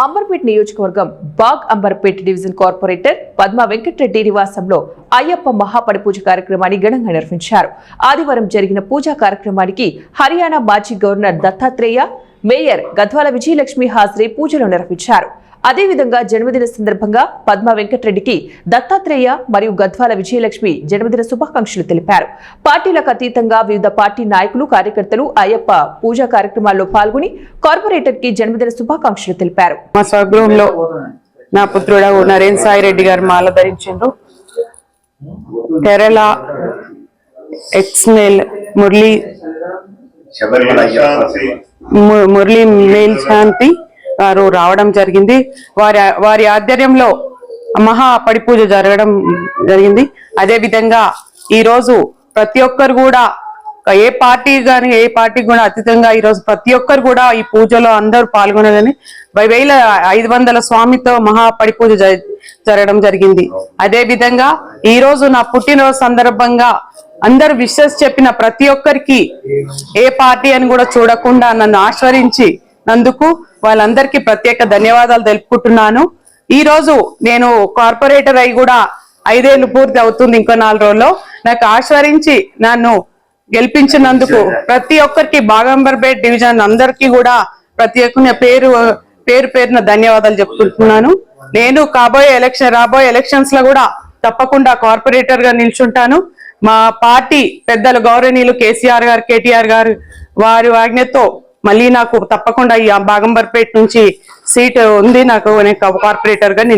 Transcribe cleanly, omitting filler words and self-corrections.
అంబర్పేట్ నియోజకవర్గం బాగ్ Amberpet division corporator Padma Venkatareddy నివాసంలో అయ్యప్ప మహాపడి పూజ కార్యక్రమాన్ని ఘనంగా నిర్వహించారు. ఆదివారం జరిగిన పూజా కార్యక్రమానికి హర్యానా మాజీ గవర్నర్ దత్తాత్రేయ, మేయర్ గద్వాల విజయలక్ష్మి హాజరై పూజలు నిర్వహించారు. అదేవిధంగా జన్మదిన సందర్భంగా పద్మ వెంకటరెడ్డికి దత్తాత్రేయ మరియు గద్వాల విజయలక్ష్మి జన్మదిన శుభాకాంక్షలు తెలిపారు. పార్టీలకు అతీతంగా వివిధ పార్టీ నాయకులు, కార్యకర్తలు అయ్యప్ప పూజా కార్యక్రమాల్లో పాల్గొని కార్పొరేటర్ కి జన్మదిన శుభాకాంక్షలు తెలిపారు. మా స్వగృహంలో నా పుత్రుడు నరేన్ సాయి రెడ్డి గారు మాల ధరించారు. కేరళ ఎక్స్మెల్ మురళీ మేల్ శాంతి వారు రావడం జరిగింది. వారి ఆధ్వర్యంలో మహా పడి పూజ జరగడం జరిగింది. అదే విధంగా ఈ రోజు ప్రతి ఒక్కరు కూడా ఏ పార్టీ కానీ ఏ పార్టీకి కూడా అతీతంగా ఈ రోజు ప్రతి ఒక్కరు కూడా ఈ పూజలో అందరూ పాల్గొనాలని 1500 స్వామితో మహా పడి పూజ జరగడం జరిగింది. అదే విధంగా ఈ రోజు నా పుట్టినరోజు సందర్భంగా అందరు విషెస్ చెప్పిన ప్రతి ఒక్కరికి ఏ పార్టీ అని కూడా చూడకుండా నన్ను ఆశీర్వదించి నందుకు వాళ్ళందరికీ ప్రత్యేక ధన్యవాదాలు తెలుపుకుంటున్నాను. ఈ రోజు నేను కార్పొరేటర్ అయి కూడా 5 ఏళ్ళు పూర్తి అవుతుంది. ఇంకో 4 రోజుల్లో నాకు ఆశీర్వదించి నన్ను గెలిపించినందుకు ప్రతి ఒక్కరికి బాగంబర్పేట్ డివిజన్ అందరికీ కూడా ప్రతి ఒక్క పేరున ధన్యవాదాలు చెప్పుకుంటున్నాను. నేను రాబోయే ఎలక్షన్స్ లో కూడా తప్పకుండా కార్పొరేటర్ గా నిల్చుంటాను. మా పార్టీ పెద్దలు గౌరవనీయులు కేసీఆర్ గారు, కేటీఆర్ గారు వారి ఆజ్ఞతో మళ్ళీ నాకు తప్పకుండా ఈ బాగంబర్పేట్ నుంచి సీట్ ఉంది. నాకు కార్పొరేటర్ గా